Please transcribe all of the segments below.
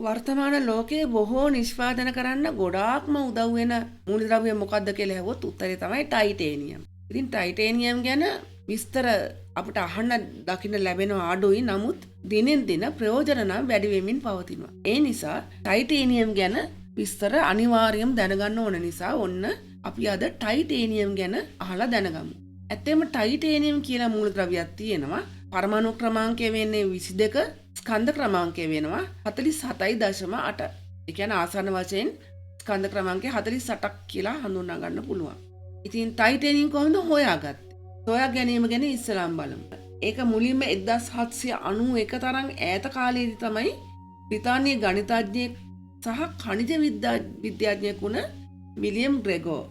වර්තමාන ලෝකයේ බොහෝ නිෂ්පාදන කරන්න ගොඩාක්ම උදව් වෙන මූලද්‍රව්‍ය මොකක්ද කියලා ඇහුවොත් උත්තරේ තමයි ටයිටේනියම්. ඉතින් ටයිටේනියම් ගැන විස්තර අපිට අහන්න දකින්න ලැබෙන අඩුයි. නමුත් දිනෙන් දින ප්‍රයෝජන නම් වැඩි වෙමින් පවතිනවා. ඒ නිසා ටයිටේනියම් ගැන විස්තර අනිවාර්යයෙන් දැනගන්න ඕන නිසා ඔන්න අපි අද ටයිටේනියම් ගැන අහලා දැනගමු. ඇත්තෙම ටයිටේනියම් කියලා මූලද්‍රව්‍යයක් තියෙනවා. පරමාණු ක්‍රමාංකය වෙන්නේ 22, ස්කන්ධ ක්‍රමාංකය වෙනවා 47.8. ඒ කියන්නේ ආසන්න වශයෙන් ස්කන්ධ ක්‍රමාංකය 48ක් කියලා හඳුනා ගන්න පුළුවන්. ඉතින් ටයිටේනියම් කොහොමද හොයාගත්තේ? සොයා ගැනීම ගැන ඉස්සෙල්ලාම බලමු. ඒක මුලින්ම 1791 තරම් ඈත කාලයේදී තමයි බ්‍රිතාන්‍ය ගණිතඥයෙක් සහ ඛනිජ විද්‍යාඥයෙක් වුණ විලියම් ග්‍රෙගෝ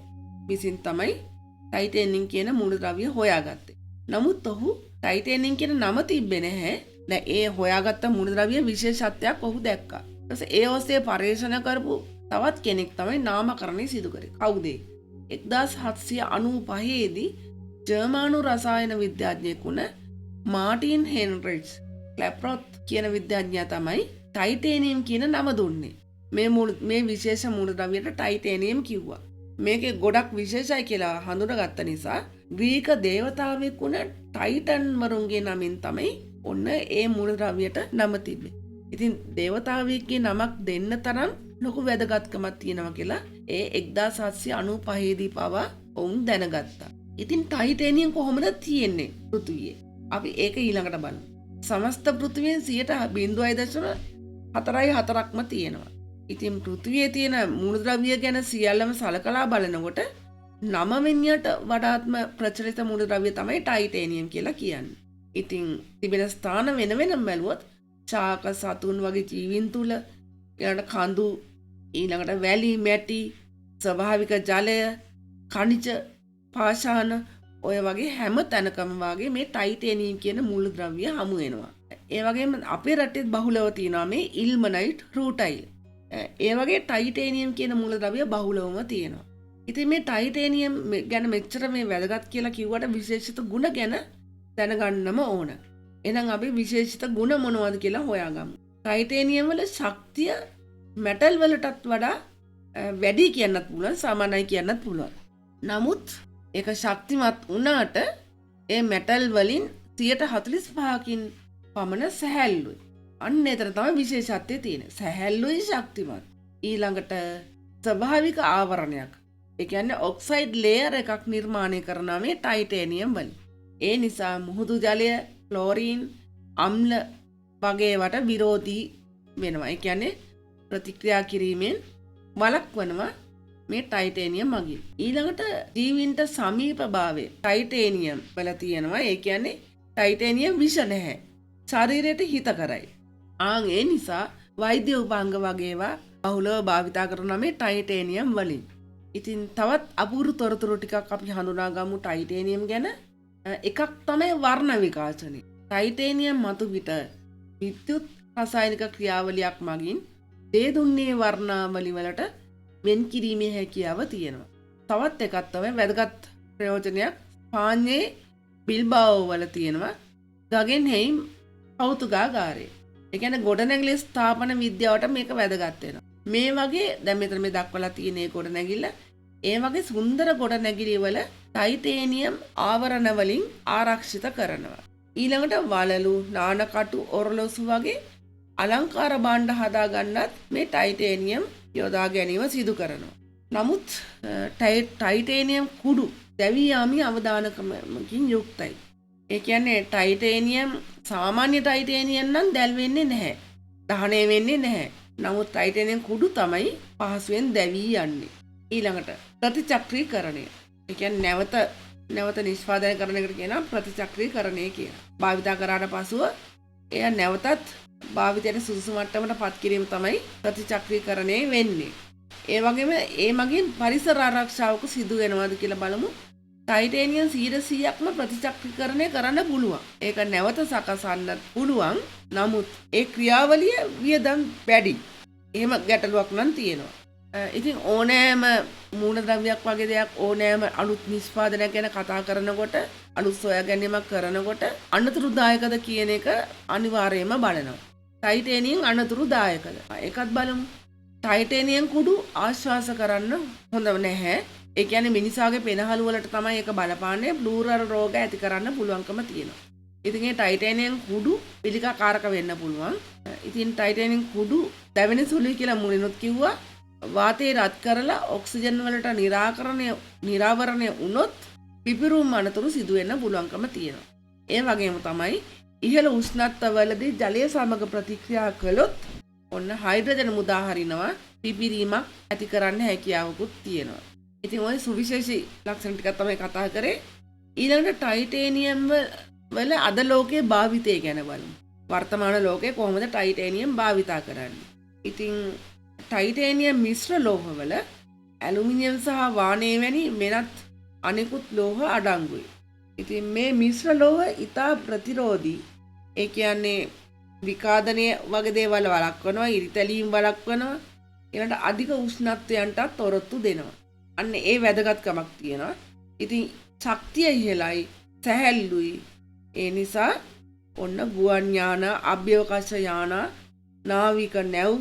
විසින් තමයි ටයිටේනියම් කියන මූලද්‍රව්‍ය හොයාගත්තේ. නමුත් ඔහු ටයිටේනියම් කියන නම තිබ්බේ නැහැ. දැන් ඒ හොයාගත්ත මූලද්‍රව්‍ය විශේෂත්වයක් ඔහු දැක්කා. ඊට පස්සේ ඒ ඔස්සේ පරීක්ෂණ කරපු තවත් කෙනෙක් තමයි නාමකරණය සිදු කරේ. කවුද? 1795 දී ජර්මනු රසායන විද්‍යාඥයෙක් වුණ මාටින් හෙන්රිච් ක්ලැප්රොත් කියන විද්‍යාඥයා තමයි ටයිටේනියම් කියන නම දුන්නේ. මේ විශේෂ මූලද්‍රව්‍යයට ටයිටේනියම් කිව්වා. මේකේ ගොඩක් විශේෂයි කියලා හඳුනාගත්ත නිසා ග්‍රීක දේවතාවෙක් වුණ ටයිටන් මරුන්ගේ නමින් තමයි ඔන්න ඒ මූලද්‍රව්‍යයට නම තිබ්බේ. ඉතින් දේවතාවෙක්ගේ නමක් දෙන්න තරම් ලොකු වැදගත්කමක් තියෙනවා කියලා ඒ 1795 දී පවා ඔවුන් දැනගත්තා. ඉතින් ටයිටේනියම් කොහොමද තියෙන්නේ පෘථිවියේ? අපි ඒක ඊළඟට බලමු. සමස්ත පෘථිවියෙන් 0.4%ක්ම තියෙනවා. ඉතින් පෘථිවියේ තියෙන මූලද්‍රව්‍ය ගැන සියල්ලම සලකලා බලනකොට 9 වඩාත්ම ප්‍රචලිත මූලද්‍රව්‍ය තමයි ටයිටේනියම් කියලා කියන්නේ. ඉතින් තිබෙන ස්ථාන වෙන වෙනම බැලුවොත් ශාක සතුන් වගේ ජීවීන් තුල ඊළඟට කඳු ඊළඟට වැලි මැටි ස්වභාවික ජලය ඛනිජ පාෂාණ ඔය වගේ හැම තැනකම වාගේ මේ ටයිටේනියම් කියන මූලද්‍රව්‍ය හමු වෙනවා. ඒ වගේම අපේ රටේ බහුලව තියෙනවා මේ ඉල්මනයිට් රූටයිල්. ඒ වගේ ටයිටේනියම් කියන මූලද්‍රව්‍ය බහුලවම තියෙනවා. ඉතින් මේ ටයිටේනියම් ගැන මෙච්චර මේ වැදගත් කියලා කිව්වට විශේෂිත ගුණ ගැන දැනගන්නම ඕන. එහෙනම් අපි විශේෂිත ගුණ මොනවද කියලා හොයාගමු. ටයිටේනියම් වල ශක්තිය මෙටල් වලටත් වඩා වැඩි කියන්නත් පුළුවන්, සමානයි කියන්නත් පුළුවන්. නමුත් ඒක ශක්තිමත් වුණාට ඒ මෙටල් වලින් 45%කින් පමණ සැහැල්ලුයි. අන්න එතන තමයි විශේෂත්වය තියෙන්නේ. සැහැල්ලුයි ශක්තිමත්. ඊළඟට ස්වභාවික ආවරණයක්. ඒ කියන්නේ ඔක්සයිඩ් ලේයර් එකක් නිර්මාණය කරනවා මේ ටයිටේනියම් වලින්. ඒ නිසා මුහුදු ජලය, ක්ලෝරින්, අම්ල වගේ වට විරෝධී වෙනවා. ඒ කියන්නේ ප්‍රතික්‍රියා කිරීමෙන් වළක්වනවා මේ ටයිටේනියම් මගින්. ඊළඟට ජීවීන්ට සමීපභාවය ටයිටේනියම් වල තියෙනවා. ඒ කියන්නේ ටයිටේනියම් විෂ නැහැ. ශරීරයට හිතකරයි. ඒ නිසා වෛද්‍ය උපාංග වගේවා බහුලව භාවිතා කරන මේ ටයිටේනියම් වලින්. ඉතින් තවත් අපූර්ව තොරතුරු ටිකක් අපි හඳුනා ගමු ටයිටේනියම් ගැන. එකක් තමයි වර්ණ විකාශනය. ටයිටේනියම් මතු පිට විද්‍යුත් රසායනික ක්‍රියාවලියක් මගින් දේදුන්නේ වර්ණාවලි වලට වෙන් කිරීමේ හැකියාව තියෙනවා. තවත් එකක් තමයි වැදගත් ප්‍රයෝජනයක් ස්පාඤ්ඤේ බිල්බාවෝ වල තියෙනවා ගගෙන්හෙයිම් කෞතුකාගාරය. ඒ කියන්නේ ගොඩනැගිලි ස්ථාපන විද්‍යාවට මේක වැදගත් වෙනවා. මේ වගේ දැන් මෙතන මේ දක්වලා තියෙන ඒ ගොඩනැගිල්ල ඒ වගේ සුන්දර ගොඩනැගිලි වල ටයිටේනියම් ආවරණ වලින් ආරක්ෂිත කරනවා. ඊළඟට වලලු, නානකටු, ඔරලොසු වගේ අලංකාර භාණ්ඩ හදා ගන්නත් මේ ටයිටේනියම් යොදා ගැනීම සිදු කරනවා. නමුත් ටයිටේනියම් කුඩු දැවී යාමේ අවදානකමකින් යුක්තයි. ඒ කියන්නේ ටයිටේනියම් සාමාන්‍ය ටයිටේනියම් නම් දැල් වෙන්නේ නැහැ. දහණය වෙන්නේ නැහැ. නමුත් ටයිටේනියම් කුඩු තමයි පහසුවෙන් දැවී යන්නේ. ඊළඟට ප්‍රතිචක්‍රීකරණය. ඒ කියන්නේ නැවත නිෂ්පාදනය කරන එකට කියනවා ප්‍රතිචක්‍රීකරණය කියලා. භාවිතා කරාට පසුව එය නැවතත් භාවිතයට සුදුසු මට්ටමට පත් කිරීම තමයි ප්‍රතිචක්‍රීකරණය වෙන්නේ. ඒ වගේම ඒ මගින් පරිසර ආරක්ෂාවක සිදු වෙනවද කියලා බලමු. ටයිටේනියම් 100%ක්ම ප්‍රතිචක්‍රීකරණය කරන්න පුළුවන්. ඒක නැවත සකසන්නත් පුළුවන්. නමුත් ඒ ක්‍රියාවලිය වියදම් වැඩි. එහෙම ගැටලුවක් නම් තියෙනවා. ඉතින් ඕනෑම මූලද්‍රව්‍යයක් වගේ දෙයක් ඕනෑම අලුත් නිෂ්පාදනයක් ගැන කතා කරනකොට අලුත් සොයා ගැනීමක් කරනකොට අනතුරුදායකද කියන එක අනිවාර්යයෙන්ම බලනවා. ටයිටේනියම් අනතුරුදායකද? ඒකත් බලමු. ටයිටේනියම් කුඩු ආශ්වාස කරන්න හොඳ නැහැ. ඒ කියන්නේ මිනිසාගේ පෙනහළු වලට තමයි ඒක බලපාන්නේ. ප්ලූරල් රෝග ඇති කරන්න පුළුවන්කම තියෙනවා. ඉතින් ඒ ටයිටේනියම් කුඩු පිළිකාකාරක වෙන්න පුළුවන්. ඉතින් ටයිටේනියම් කුඩු දැවෙන සුළුයි කියලා මුලිනුත් කිව්වා. වාතය රත් කරලා ඔක්සිජන් වලට නිරාවරණය වුණොත් පිපිරුම් අනතුරු සිදු වෙන්න පුළුවන්කම තියෙනවා. ඒ වගේම තමයි ඉහළ උෂ්ණත්වවලදී ජලය සමග ප්‍රතික්‍රියා කළොත් ඔන්න හයිඩ්‍රජන් මුදා හරිනවා පිපිරීමක් ඇති කරන්න හැකියාවකුත් තියෙනවා. ඉතින් ওই සුවිශේෂී ලක්ෂණ ටිකක් තමයි කතා කරේ. ඊළඟට ටයිටේනියම් වල අද ලෝකයේ භාවිතය ගැන බලමු. වර්තමාන ලෝකයේ කොහොමද ටයිටේනියම් භාවිතා කරන්නේ? ඉතින් ටයිටේනියම් මිශ්‍ර ලෝහවල ඇලුමිනියම් සහ වානේ වැනි වෙනත් අනෙකුත් ලෝහ අඩංගුයි. ඉතින් මේ මිශ්‍ර ලෝහ ඉතා ප්‍රතිරෝධී. ඒ කියන්නේ විකාදනය වගේ දේවල් වළක්වනවා, ඉරිතැලීම් වළක්වනවා, ඊළඟට අධික උෂ්ණත්වයන්ටත් තොරතුරු දෙනවා. අන්න ඒ වැදගත්කමක් තියෙනවා. ඉතින් ශක්තිය ඉහළයි, සැහැල්ලුයි. ඒ නිසා ඔන්න ගුවන් යාන, අභ්‍යවකාශ යාන, නාවික නැව්,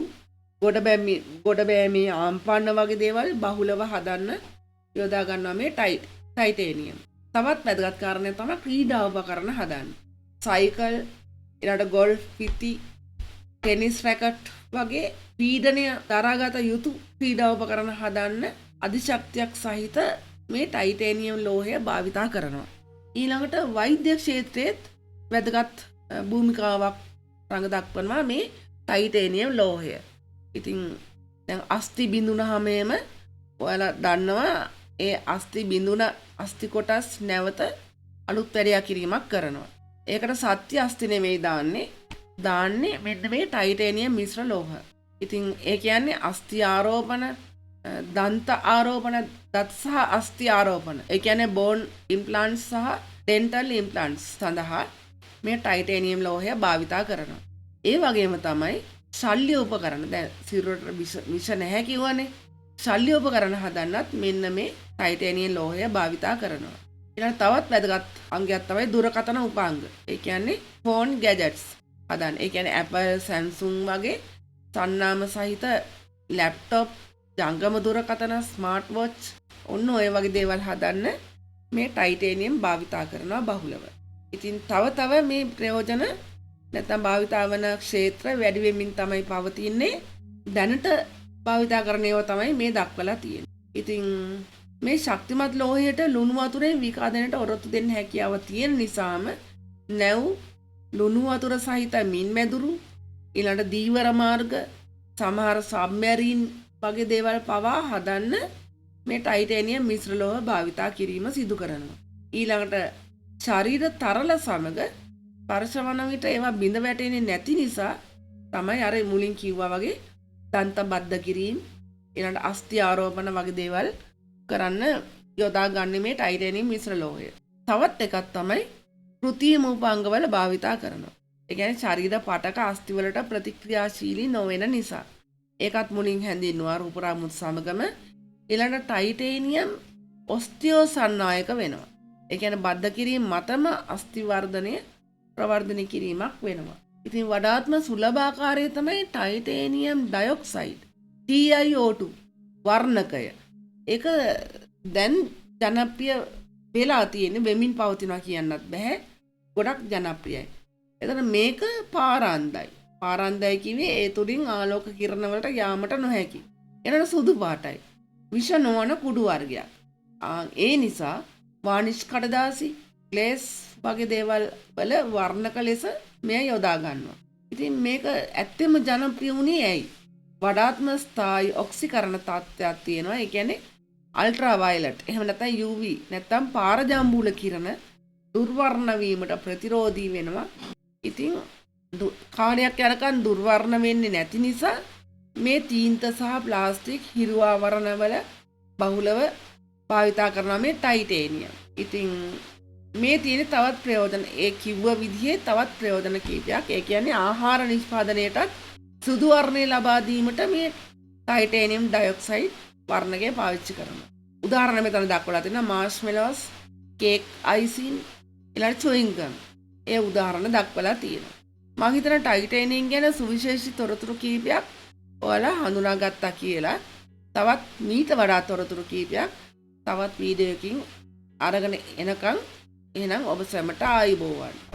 ගොඩබෑමේ ආම්පන්න වගේ දේවල් බහුලව හදන්න යොදා ගන්නවා මේ ටයිටේනියම්. තවත් වැදගත් කාරණයක් තමයි ක්‍රීඩා උපකරණ හදන්න. සයිකල්, ඊළඟට ගෝල්ෆ් පිටි, ටෙනිස් රැකට් වගේ පීඩනය දරාගත යුතු ක්‍රීඩා උපකරණ හදන්න අධිශක්තියක් සහිත මේ ටයිටේනියම් ලෝහය භාවිතා කරනවා. ඊළඟට වෛද්‍ය ක්ෂේත්‍රයේත් වැදගත් භූමිකාවක් රඟ දක්වනවා මේ ටයිටේනියම් ලෝහය. ඉතින් දැන් අස්ථි බිඳුනහමම ඔයාලා දන්නවා ඒ අස්ථි බිඳුන අස්ථි කොටස් නැවත අලුත් වැඩියා කිරීමක් කරනවා. ඒකට සත්‍ය අස්ථි නෙමෙයි දාන්නේ මෙන්න මේ ටයිටේනියම් මිශ්‍ර ලෝහ. ඉතින් ඒ කියන්නේ අස්ථි ආරෝපණ, දන්ත ආරෝපණ, දත් සහ අස්ථි ආරෝපණ. ඒ කියන්නේ බෝන් ඉම්ප්ලාන්ට්ස් සහ ඩෙන්ටල් ඉම්ප්ලාන්ට්ස් සඳහා මේ ටයිටේනියම් ලෝහය භාවිතා කරනවා. ඒ වගේම තමයි ශල්‍ය උපකරණ. දැන් සිරුරට විෂ නැහැ කිව්වනේ. ශල්‍ය උපකරණ හදන්නත් මෙන්න මේ ටයිටේනියම් ලෝහය භාවිතා කරනවා. ඊළඟ තවත් වැදගත් අංගයක් තමයි දුරකථන උපාංග. ඒ කියන්නේ ෆෝන් ගැජට්ස් හදන්න. ඒ කියන්නේ Apple, Samsung වගේ සන්නාම සහිත ලැප්ටොප්, ජංගම දුරකථන, ස්මාර්ට් වොච් ඔන්න ඔය වගේ දේවල් හදන්න මේ ටයිටේනියම් භාවිතා කරනවා බහුලව. ඉතින් තව මේ ප්‍රයෝජන නැත්නම් භාවිතා වන ක්ෂේත්‍ර වැඩි වෙමින් තමයි පවතින්නේ. දැනට භාවිතා කරන ඒවා තමයි මේ දක්වලා තියෙන්නේ. ඉතින් මේ ශක්තිමත් ලෝහයට ලුණු වතුරේ විකාදනයට ඔරොත්තු දෙන්න හැකියාව තියෙන නිසාම නැව්, ලුණු වතුර සහිත මින් මැදුරු, ඊළඟට දීවර මාර්ග, සමහර සබ්මැරීන් වගේ දේවල් පවා හදන්න මේ ටයිටේනියම් මිශ්‍ර ලෝහ භාවිතා කිරීම සිදු කරනවා. ඊළඟට ශරීර තරල සමග ස්පර්ශවන විට ඒවා බිඳ වැටෙන්නේ නැති නිසා තමයි අර මුලින් කිව්වා වගේ දන්ත බද්ධ කිරීම, ඊළඟට අස්ථි ආරෝපණ වගේ දේවල් කරන්න යොදා ගන්න මේ ටයිටේනියම් මිශ්‍ර ලෝහය. තවත් එකක් තමයි කෘත්‍රිම උපාංගවල භාවිතා කරනවා. ඒ කියන්නේ ශරීර පටක අස්ථි වලට ප්‍රතික්‍රියාශීලී නොවන නිසා. ඒකත් මුලින් හැඳින්වුවා රූපරාමුත් සමගම. ඊළඟට ටයිටේනියම් ඔස්ටියෝසන්නායක වෙනවා. ඒ කියන්නේ බද්ධ කිරීම මතම අස්ථි ප්‍රවර්ධනය කිරීමක් වෙනවා. ඉතින් වඩාත්ම සුලභාකාරය තමයි ටයිටේනියම් ඩයොක්සයිඩ් TiO2 වර්ණකය. ඒක දැන් ජනප්‍රිය වෙලා තියෙන්නේ, වෙමින් පවතිනවා කියන්නත් බෑ. ගොඩක් ජනප්‍රියයි. එතන මේක පාරාන්දයි. පාරාන්දයි කිව්වේ ඒ තුලින් ආලෝක කිරණ වලට යාමට නොහැකි. එනන සුදු පාටයි. විෂ නොවන කුඩු වර්ගයක්. ඒ නිසා වානිෂ් කඩදාසි, ග්ලේස් වගේ දේවල් වල වර්ණක ලෙස මෙය යොදා ගන්නවා. ඉතින් මේක ඇත්තෙම ජනප්‍රිය වුණේ ඇයි? වඩාත්ම ස්ථායි ඔක්සිකරණ තත්ත්වයක් තියෙනවා. ඒ කියන්නේ අල්ට්‍රා වයලට්, එහෙම නැත්නම් UV නැත්නම් පාරජාම්බූල කිරණ දුර්වර්ණ වීමට ප්‍රතිරෝධී වෙනවා. ඉතින් කාලයක් යනකම් දුර්වර්ණ වෙන්නේ නැති නිසා මේ තීන්ත සහ ප්ලාස්ටික් හිරු ආවරණවල බහුලව භාවිතා කරනවා මේ ටයිටේනියම්. ඉතින් මේ තියෙන තවත් ප්‍රයෝජන, ඒ කිව්ව විදිහේ තවත් ප්‍රයෝජන කීපයක්. ඒ කියන්නේ ආහාර නිෂ්පාදනයටත් සුදු වර්ණය ලබා දීමට මේ ටයිටේනියම් ඩයොක්සයිඩ් වර්ණකය පාවිච්චි කරනවා. උදාහරණ මෙතන දක්වලා තියෙනවා මාෂ්මෙලෝස්, කේක් අයිසින්, ඊළඟ චුයින් ගම්. ඒ උදාහරණ දක්වලා තියෙනවා. මං හිතන ටයිටේනියම් ගැන සුවිශේෂී තොරතුරු කීපයක් ඔයාලා හඳුනාගත්තා කියලා. තවත් මීට වඩා තොරතුරු කීපයක් තවත් වීඩියෝ එකකින් අරගෙන එනකන් එහෙනම් ඔබ සැමට ආයුබෝවන්.